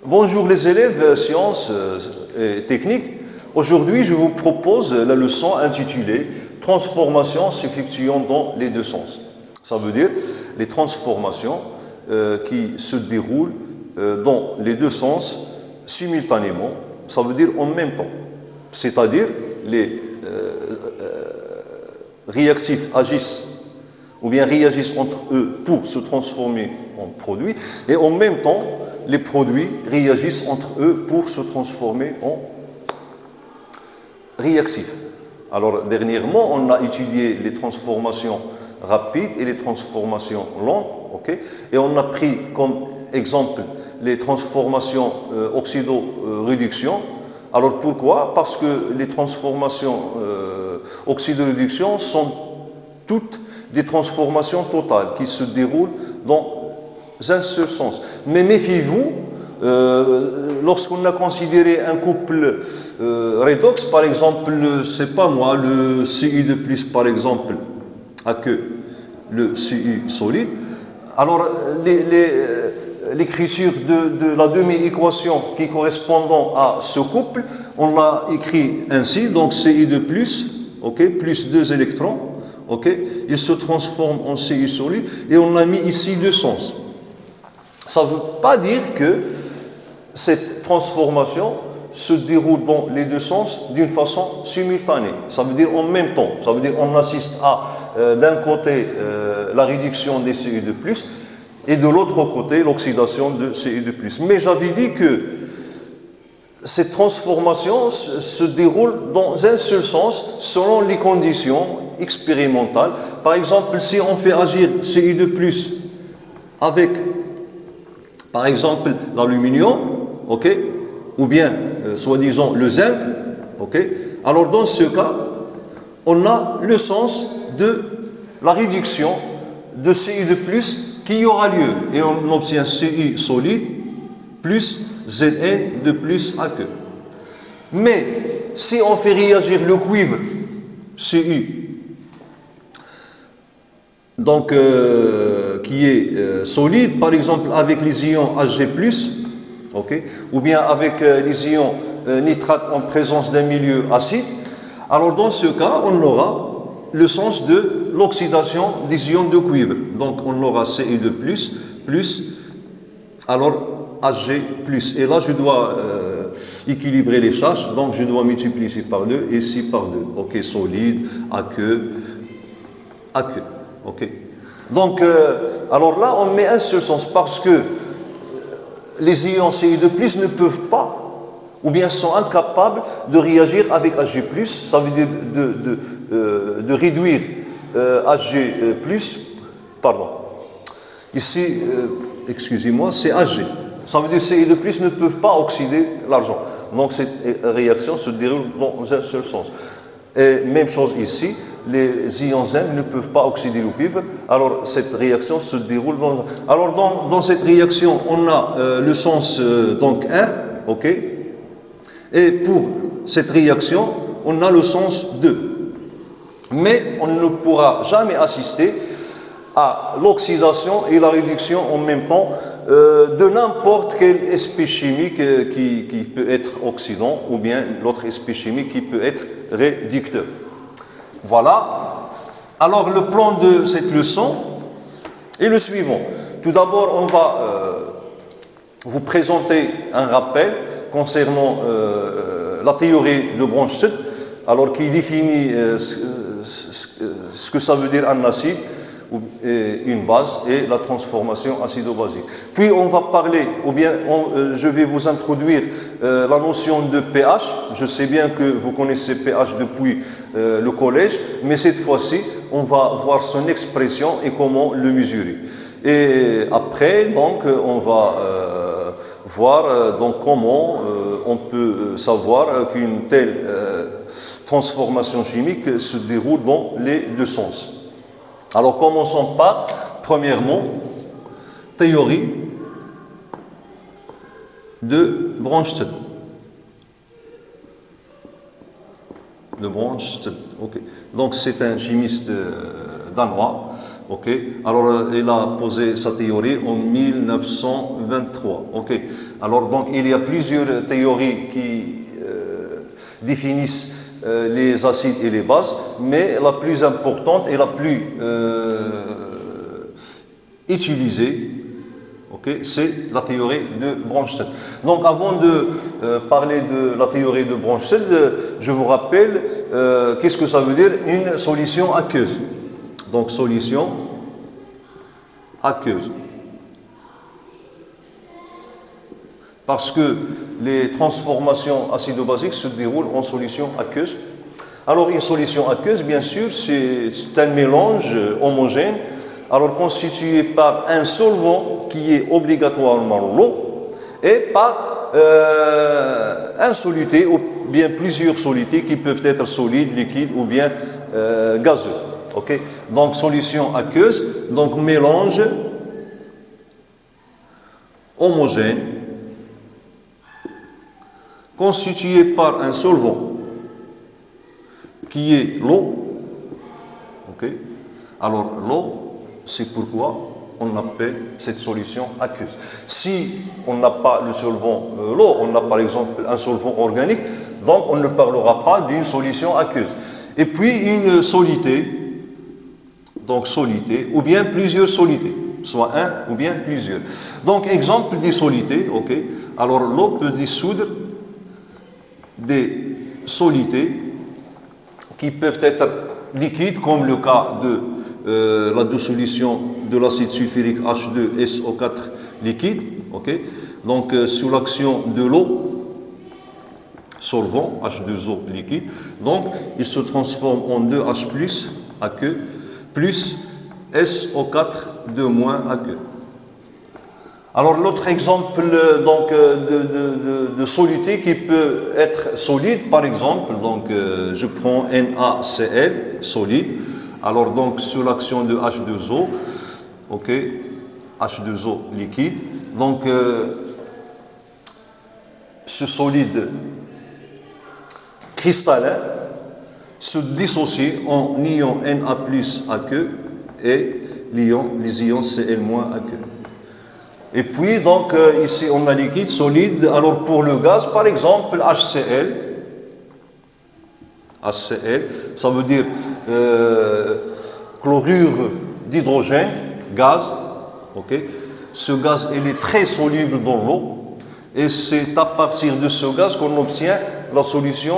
Bonjour les élèves sciences et techniques. Aujourd'hui, je vous propose la leçon intitulée « Transformations s'effectuant dans les deux sens ». Ça veut dire les transformations qui se déroulent dans les deux sens simultanément, ça veut dire en même temps. C'est-à-dire les réactifs agissent ou bien réagissent entre eux pour se transformer en produits, et en même temps, les produits réagissent entre eux pour se transformer en réactifs. Alors, dernièrement, on a étudié les transformations rapides et les transformations lentes, okay? Et on a pris comme exemple les transformations oxydoréduction. Alors, pourquoi? Parce que les transformations oxydoréduction sont toutes des transformations totales qui se déroulent dans un seul sens. Mais méfiez-vous, lorsqu'on a considéré un couple redox, par exemple, c'est pas moi, le Ci2+, par exemple, a que le Ci solide, alors l'écriture de la demi-équation qui correspondant à ce couple, on l'a écrit ainsi, donc Ci2+, okay, plus 2 électrons, okay, il se transforme en Ci solide, et on a mis ici deux sens. Ça ne veut pas dire que cette transformation se déroule dans les deux sens d'une façon simultanée. Ça veut dire en même temps. Ça veut dire qu'on assiste à, d'un côté, la réduction des Ci2+, et de l'autre côté, l'oxydation de Ci2+. Mais j'avais dit que cette transformation se déroule dans un seul sens, selon les conditions expérimentales. Par exemple, si on fait agir Ci2+, avec par exemple l'aluminium, okay, ou bien soi-disant le zinc, okay, alors dans ce cas, on a le sens de la réduction de Ci2+, qui aura lieu, et on obtient Ci solide plus Zn de plus AQ. Mais si on fait réagir le cuivre Ci, donc qui est solide, par exemple avec les ions Hg+, okay, ou bien avec les ions nitrate en présence d'un milieu acide, alors dans ce cas, on aura le sens de l'oxydation des ions de cuivre. Donc on aura Ci2+, plus, alors Hg+. Et là, je dois équilibrer les charges, donc je dois multiplier ici par 2 et ici par 2. Ok, solide, aqueux, aqueux. Ok. Donc, alors là, on met un seul sens parce que les ions Ci2+ ne peuvent pas, ou bien sont incapables de réagir avec Hg+, ça veut dire de réduire Hg+, pardon, ici, excusez-moi, c'est Hg. Ça veut dire que Ci2+ ne peuvent pas oxyder l'argent. Donc cette réaction se déroule dans un seul sens. Et même chose ici, les ions zinc ne peuvent pas oxyder le cuivre, alors cette réaction se déroule dans... Alors dans cette réaction, on a le sens donc 1, ok, et pour cette réaction, on a le sens 2. Mais on ne pourra jamais assister à l'oxydation et la réduction en même temps de n'importe quelle espèce chimique qui peut être oxydant, ou bien l'autre espèce chimique qui peut être réducteur. Voilà. Alors le plan de cette leçon est le suivant. Tout d'abord, on va vous présenter un rappel concernant la théorie de Bronsted, alors qui définit ce que ça veut dire un acide, une base et la transformation acido-basique. Puis on va parler, ou bien je vais vous introduire la notion de pH. Je sais bien que vous connaissez pH depuis le collège, mais cette fois-ci, on va voir son expression et comment le mesurer. Et après, donc, on va voir donc comment on peut savoir qu'une telle transformation chimique se déroule dans les deux sens. Alors, commençons par, premièrement, théorie de Bronsted. De Bronsted, ok. Donc, c'est un chimiste danois Ok, alors il a posé sa théorie en 1923. Ok, alors donc il y a plusieurs théories qui définissent les acides et les bases, mais la plus importante et la plus utilisée, okay, c'est la théorie de Bronsted. Donc avant de parler de la théorie de Bronsted, je vous rappelle qu'est-ce que ça veut dire une solution aqueuse. Donc solution aqueuse. Parce que les transformations acido-basiques se déroulent en solution aqueuse. Alors une solution aqueuse, bien sûr, c'est un mélange homogène, alors constitué par un solvant qui est obligatoirement l'eau et par un soluté ou bien plusieurs solutés qui peuvent être solides, liquides ou bien gazeux. Okay? Donc solution aqueuse, donc mélange homogène constitué par un solvant qui est l'eau. Okay? Alors l'eau, c'est pourquoi on appelle cette solution aqueuse. Si on n'a pas le solvant l'eau, on a par exemple un solvant organique, donc on ne parlera pas d'une solution aqueuse. Et puis une solité, donc solité, ou bien plusieurs solités, soit un ou bien plusieurs. Donc exemple des solités, ok. Alors l'eau peut dissoudre des solités qui peuvent être liquides, comme le cas de la dissolution de l'acide sulfurique H2SO4 liquide, okay? Donc sous l'action de l'eau, solvant H2O liquide, donc il se transforme en 2H plus aqueux plus SO4 2- aqueux. Alors l'autre exemple donc, de soluté qui peut être solide, par exemple, donc je prends NaCl solide. Alors donc sous l'action de H2O, ok, H2O liquide, donc ce solide cristallin se dissocie en ion Na plus aqueux et les ions Cl- aqueux. Et puis donc ici on a liquide solide. Alors pour le gaz, par exemple HCl, ça veut dire chlorure d'hydrogène, gaz. Okay. Ce gaz il est très soluble dans l'eau et c'est à partir de ce gaz qu'on obtient la solution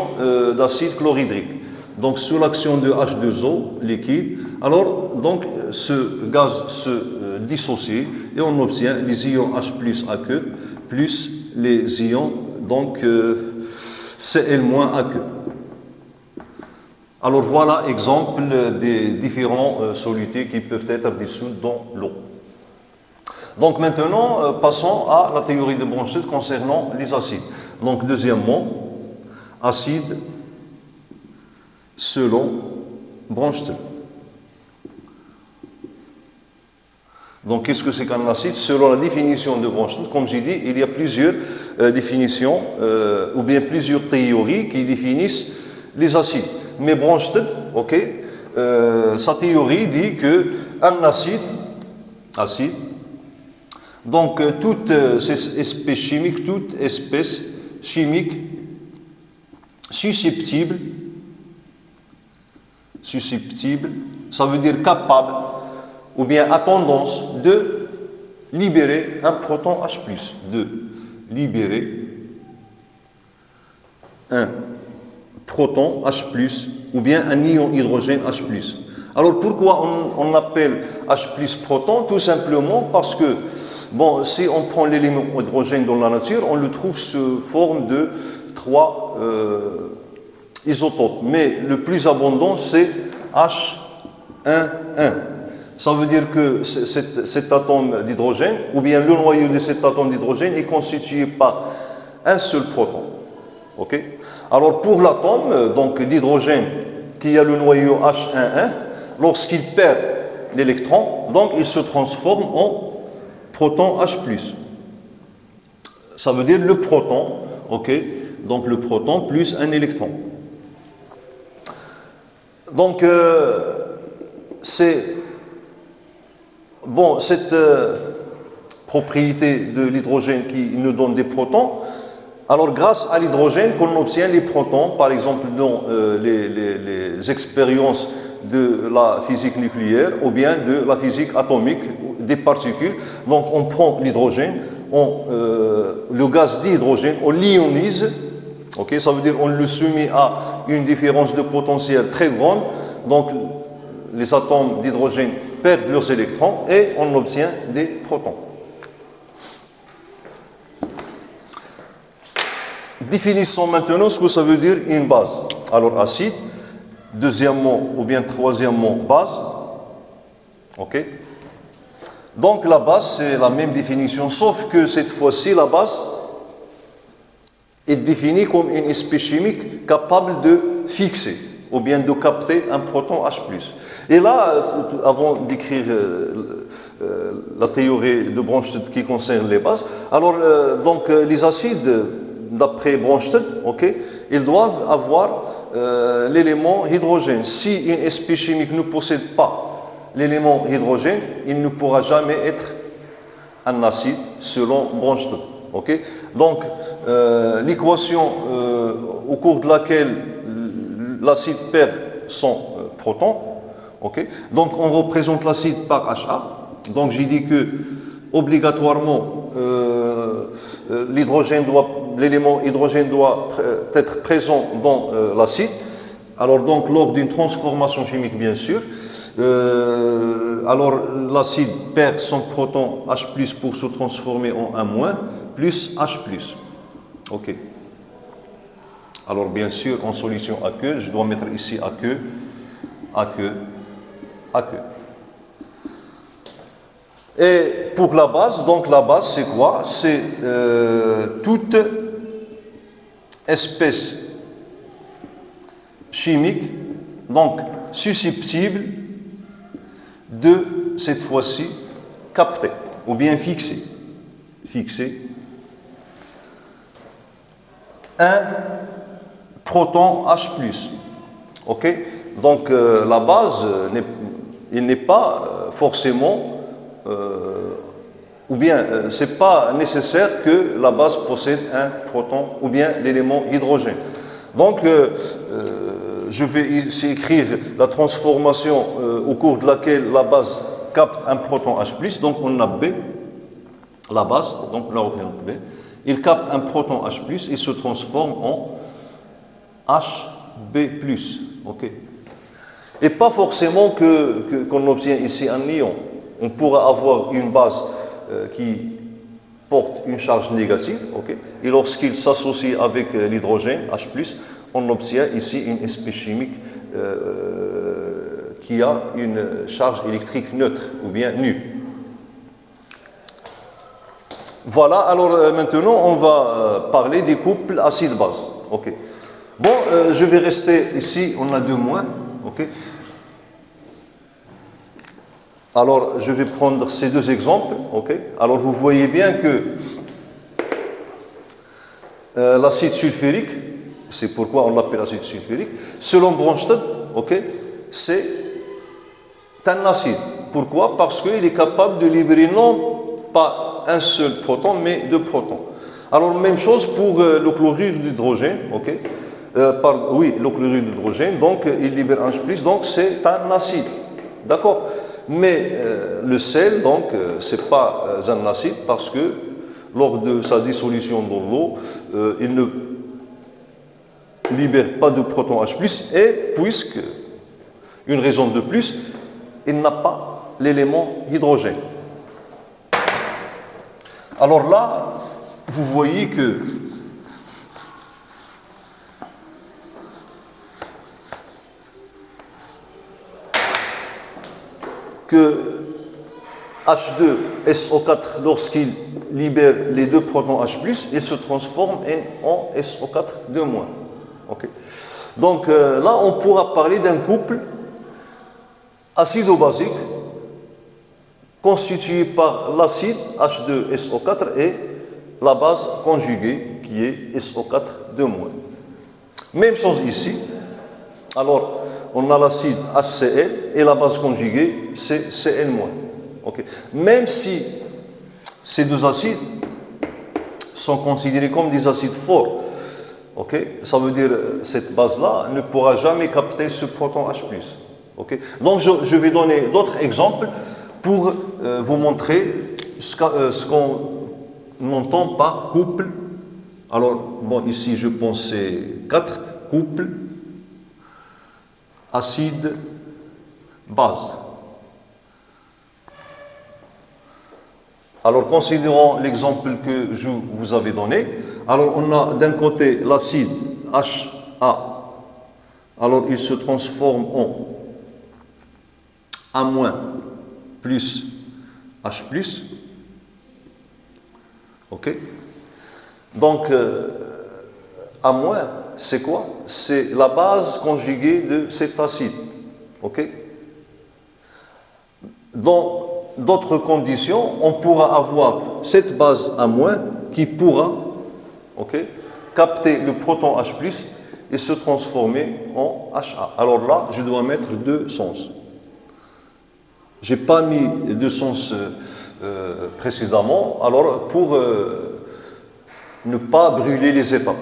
d'acide chlorhydrique. Donc sous l'action de H2O liquide, alors donc ce gaz se dissocie et on obtient les ions H plus aqueux plus les ions donc Cl- aqueux. Alors voilà exemple des différents solutés qui peuvent être dissous dans l'eau. Donc maintenant, passons à la théorie de Bronsted concernant les acides. Donc deuxièmement, acide selon Bronsted. Donc qu'est-ce que c'est qu'un acide? Selon la définition de Bronsted, comme j'ai dit, il y a plusieurs définitions ou bien plusieurs théories qui définissent les acides. Mais Bronsted, okay, sa théorie dit que un acide, donc toute espèce chimique susceptible, ça veut dire capable, ou bien à tendance de libérer un proton H+, de libérer un proton H+, ou bien un ion hydrogène H+. Alors pourquoi on appelle H+ proton? Tout simplement parce que, bon, si on prend l'élément hydrogène dans la nature, on le trouve sous forme de 3 isotopes. Mais le plus abondant, c'est H1,1. Ça veut dire que cet atome d'hydrogène, ou bien le noyau de cet atome d'hydrogène, est constitué par un seul proton. Okay? Alors pour l'atome donc d'hydrogène qui a le noyau H1,1, lorsqu'il perd l'électron, donc il se transforme en proton H+. Ça veut dire le proton, ok, donc le proton plus un électron. Donc c'est Bon, cette propriété de l'hydrogène qui nous donne des protons, alors grâce à l'hydrogène qu'on obtient les protons, par exemple dans les expériences de la physique nucléaire ou bien de la physique atomique des particules. Donc on prend l'hydrogène, le gaz d'hydrogène, on l'ionise, okay, ça veut dire on le soumet à une différence de potentiel très grande, donc les atomes d'hydrogène perdent leurs électrons et on obtient des protons. Définissons maintenant ce que ça veut dire une base. Alors acide, deuxièmement ou bien troisièmement base. Ok. Donc la base c'est la même définition, sauf que cette fois-ci la base est définie comme une espèce chimique capable de fixer ou bien de capter un proton H+. Et là, avant d'écrire la théorie de Bronsted qui concerne les bases, alors donc les acides d'après Bronsted, okay, ils doivent avoir l'élément hydrogène. Si une espèce chimique ne possède pas l'élément hydrogène, il ne pourra jamais être un acide selon Bronsted. Okay. Donc l'équation au cours de laquelle l'acide perd son proton, okay. Donc on représente l'acide par HA. Donc j'ai dit que obligatoirement l'élément hydrogène doit être présent dans l'acide. Alors donc lors d'une transformation chimique bien sûr, alors l'acide perd son proton H+ pour se transformer en un- plus H+. Ok. Alors bien sûr en solution aqueuse, je dois mettre ici aqueux, aqueux, aqueux. Et pour la base, donc la base c'est quoi? C'est toute espèce chimique, donc susceptible de cette fois-ci capter ou bien fixer un proton H+. Ok? Donc la base il n'est pas forcément ou bien c'est pas nécessaire que la base possède un proton ou bien l'élément hydrogène. Donc je vais ici écrire la transformation au cours de laquelle la base capte un proton H+, donc on a B, la base, donc là on représente B, il capte un proton H+, et se transforme en HB+, ok. Et pas forcément qu'on obtient ici un ion. On pourra avoir une base qui porte une charge négative, okay, et lorsqu'il s'associe avec l'hydrogène, H+, on obtient ici une espèce chimique qui a une charge électrique neutre ou bien nulle. Voilà, alors maintenant on va parler des couples acide-base. Okay. Bon, je vais rester ici, on a deux moins. Okay. Alors, je vais prendre ces deux exemples. Okay. Alors, vous voyez bien que l'acide sulfurique, c'est pourquoi on l'appelle acide sulfurique, selon Bronsted, okay, c'est un acide. Pourquoi? Parce qu'il est capable de libérer non pas un seul proton, mais deux protons. Alors, même chose pour le chlorure d'hydrogène. Okay. Oui, le chlorure d'hydrogène, donc il libère un H+, donc c'est un acide. D'accord? Mais le sel, donc, c'est pas un acide parce que lors de sa dissolution dans l'eau, il ne libère pas de proton H+, et puisque, une raison de plus, il n'a pas l'élément hydrogène. Alors là, vous voyez que H2SO4, lorsqu'il libère les deux protons H+, il se transforme en SO4 2-. Okay. Donc là, on pourra parler d'un couple acido-basique constitué par l'acide H2SO4 et la base conjuguée qui est SO4 2-. Même chose ici. Alors, on a l'acide HCl et la base conjuguée c'est Cl-. Okay. Même si ces deux acides sont considérés comme des acides forts, okay, ça veut dire cette base-là ne pourra jamais capter ce proton H+. Okay. Donc je vais donner d'autres exemples pour vous montrer ce qu'on entend par couple. Alors, bon, ici je pense c'est 4 couples acide-base. Alors, considérons l'exemple que je vous avais donné. Alors, on a d'un côté l'acide HA. Alors, il se transforme en A- plus H+. OK? Donc, A-, c'est quoi? C'est la base conjuguée de cet acide. OK? Dans d'autres conditions, on pourra avoir cette base A- qui pourra, okay, capter le proton H+ et se transformer en HA. Alors là, je dois mettre deux sens. Je n'ai pas mis deux sens précédemment, alors pour ne pas brûler les étapes.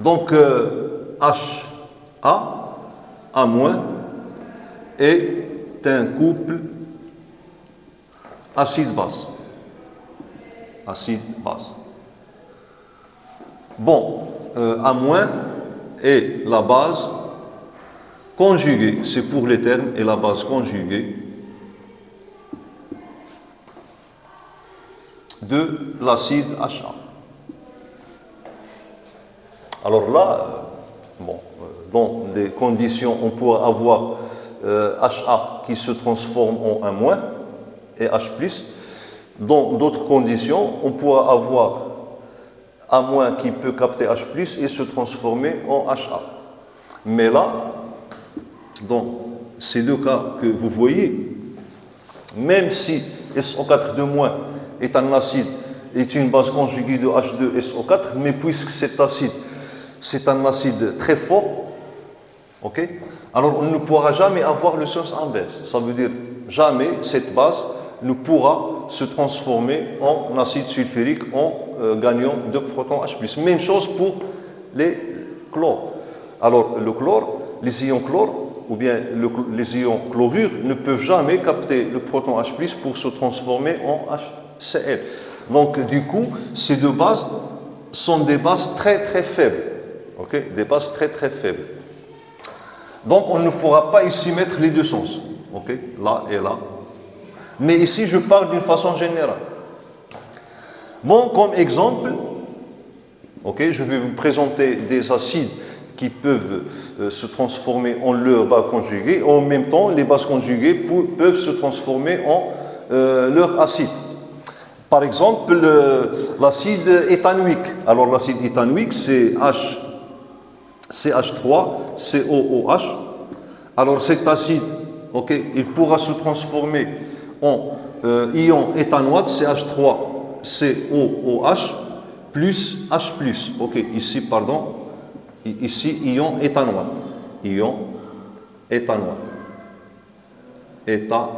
Donc, HA, A- est un couple acide-base. Acide-base. Bon, A- est la base conjuguée, c'est pour les termes, et la base conjuguée de l'acide HA. Alors là, bon, dans des conditions, on pourra avoir HA qui se transforme en A- et H+. Dans d'autres conditions, on pourra avoir A- qui peut capter H+ et se transformer en HA. Mais là, dans ces deux cas que vous voyez, même si SO4 est un acide, est une base conjuguée de H2SO4, mais puisque cet acide, c'est un acide très fort, okay, alors on ne pourra jamais avoir le sens inverse. Ça veut dire jamais cette base ne pourra se transformer en acide sulfurique en gagnant de protons H+. Même chose pour les chlores. Alors le chlore, les ions chlore ou bien les ions chlorure ne peuvent jamais capter le proton H+ pour se transformer en HCl. Donc du coup, ces deux bases sont des bases très très faibles. Okay? Des bases très très faibles. Donc on ne pourra pas ici mettre les deux sens. Okay? Là et là. Mais ici, je parle d'une façon générale. Bon, comme exemple, okay, je vais vous présenter des acides qui peuvent se transformer en leur base conjuguée. En même temps, les bases conjuguées peuvent se transformer en leur acide. Par exemple, l'acide éthanoïque. Alors, l'acide éthanoïque, c'est CH3COOH. Alors, cet acide, okay, il pourra se transformer en ion éthanoate, CH3COOH plus H+. Ok, ici, pardon, ici, ion éthanoate. Ion éthanoate. Éthanoate.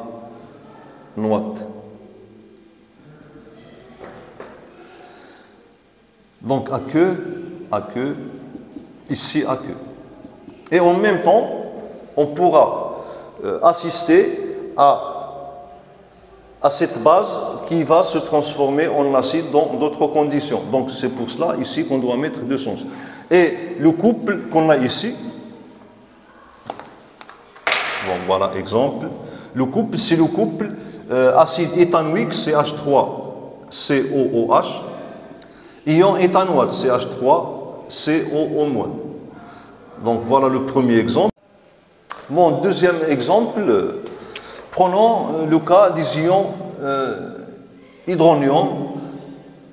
Donc, aqueux, ici, aqueux. Et en même temps, on pourra assister à cette base qui va se transformer en acide dans d'autres conditions. Donc c'est pour cela ici qu'on doit mettre deux sens. Et le couple qu'on a ici, bon voilà exemple, le couple c'est le couple acide éthanoïque CH3COOH, ion éthanoate CH3COO-. Donc voilà le premier exemple. Mon deuxième exemple, prenons le cas des ions hydronium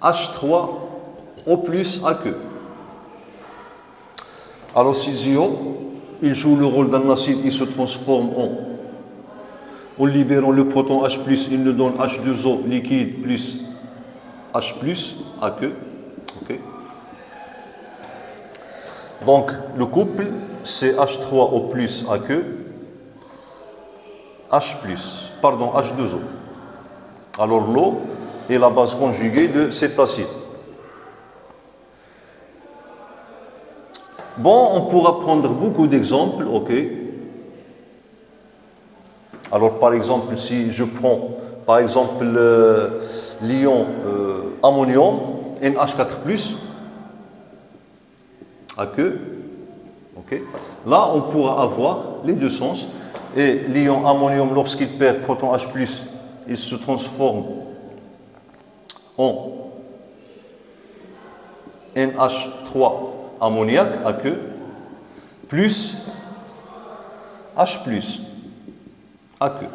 H3O plus aqueux. Alors ces ions, ils jouent le rôle d'un acide, ils se transforment en libérant le proton H+, ils nous donnent H2O liquide plus H+, aqueux. Okay. Donc le couple c'est H3O plus aqueux H+, pardon, H2O. Alors l'eau est la base conjuguée de cet acide. Bon, on pourra prendre beaucoup d'exemples, ok. Alors par exemple, si je prends par exemple l'ion ammonium, NH4+, aqueux, ok. Là, on pourra avoir les deux sens. Et l'ion ammonium, lorsqu'il perd proton H+, il se transforme en NH3 ammoniac, aqueux, plus H+, aqueux.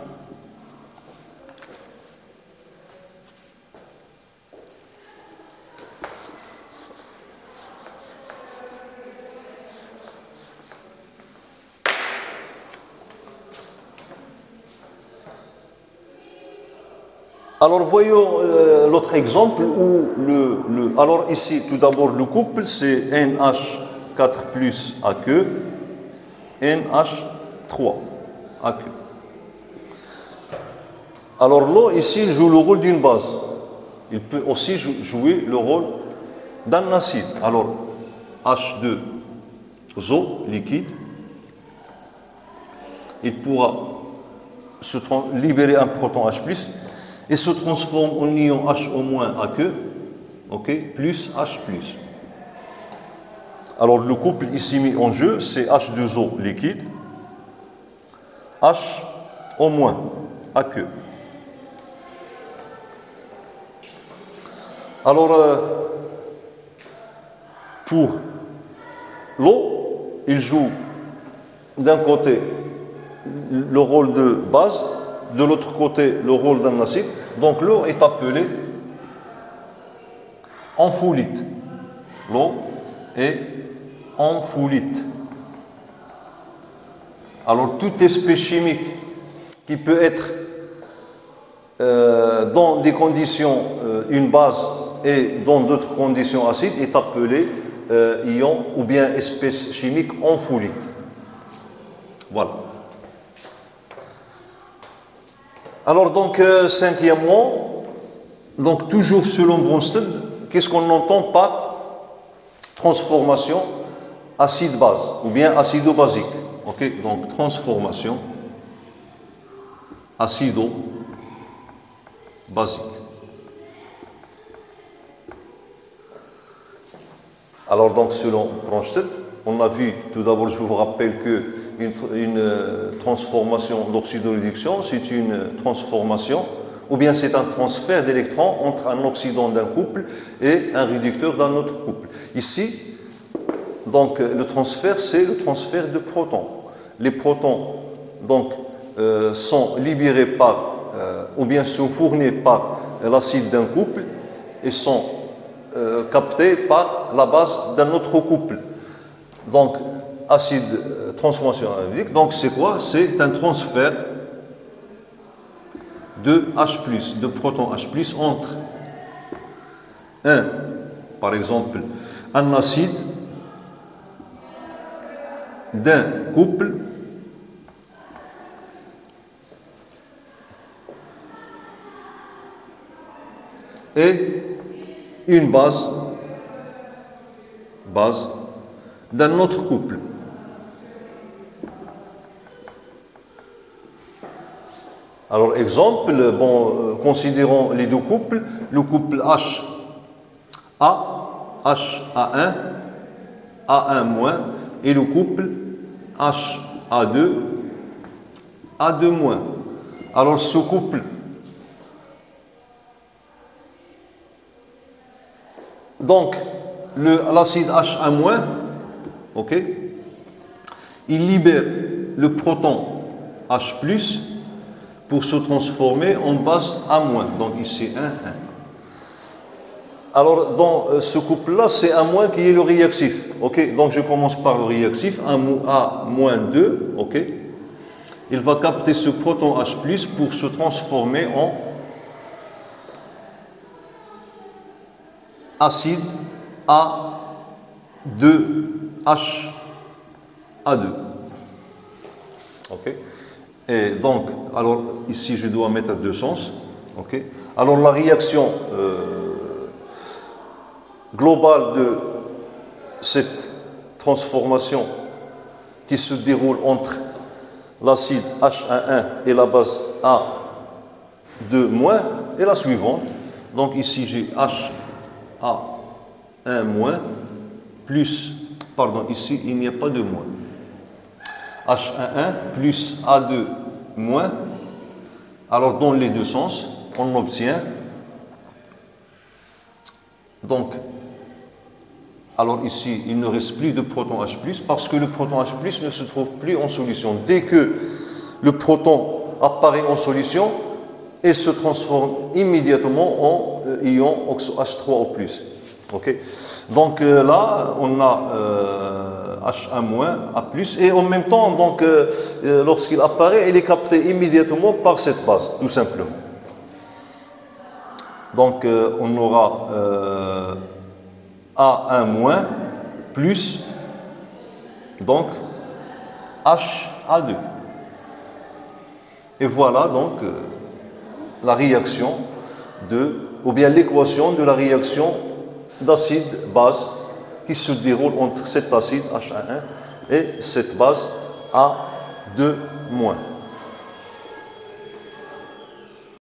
Alors voyons l'autre exemple où alors ici tout d'abord le couple c'est NH4+ aqueux, NH3 aqueux. Alors l'eau ici il joue le rôle d'une base. Il peut aussi jouer le rôle d'un acide. Alors H2O liquide, il pourra libérer un proton H+, et se transforme en ion HO- aqueux, ok, plus H+. Alors le couple ici mis en jeu, c'est H2O liquide, HO- aqueux. Alors pour l'eau, il joue d'un côté le rôle de base, de l'autre côté le rôle d'un acide. Donc l'eau est appelée amphoulite. L'eau est amphoulite. Alors toute espèce chimique qui peut être dans des conditions une base et dans d'autres conditions acide est appelée ion ou bien espèce chimique amphoulite. Voilà. Alors donc, cinquièmement, donc toujours selon Bronsted, qu'est-ce qu'on entend par transformation acide-base ou bien acido-basique? Ok, donc transformation acido-basique. Alors donc selon Bronsted, on a vu tout d'abord, je vous rappelle que une transformation d'oxydoréduction, c'est une transformation, ou bien c'est un transfert d'électrons entre un oxydant d'un couple et un réducteur d'un autre couple. Ici, donc le transfert, c'est le transfert de protons. Les protons, donc, sont libérés par, ou bien sont fournis par l'acide d'un couple et sont captés par la base d'un autre couple. Donc, acide transformation anaérobique, donc c'est quoi? C'est un transfert de H+, de proton H+, entre par exemple, un acide d'un couple et une base d'un autre couple. Alors, exemple, bon, considérons les deux couples, le couple HA, HA1, A1-, et le couple HA2, A2-. Alors, ce couple, donc, l'acide H1-, ok, il libère le proton H+, pour se transformer en base A-, donc ici 1, 1. Alors dans ce couple-là, c'est A- qui est le réactif, ok. Donc je commence par le réactif, A-2, ok. Il va capter ce proton H+ pour se transformer en acide A2H A2, ok. Et donc, alors ici je dois mettre deux sens. Okay. Alors la réaction globale de cette transformation qui se déroule entre l'acide H1,1 et la base A2- est la suivante. Donc ici j'ai HA1- plus, pardon, ici il n'y a pas de moins. H1,1 plus A2-. Alors dans les deux sens, on obtient donc, alors ici il ne reste plus de proton H+, parce que le proton H+ ne se trouve plus en solution. Dès que le proton apparaît en solution, il se transforme immédiatement en ion oxo H3O+. Okay. Donc là, on a H1- A+, et en même temps, donc, lorsqu'il apparaît, il est capté immédiatement par cette base, tout simplement. Donc on aura A1- plus donc HA2. Et voilà donc la réaction ou bien l'équation de la réaction d'acide-base qui se déroule entre cet acide H1,1 et cette base A2-.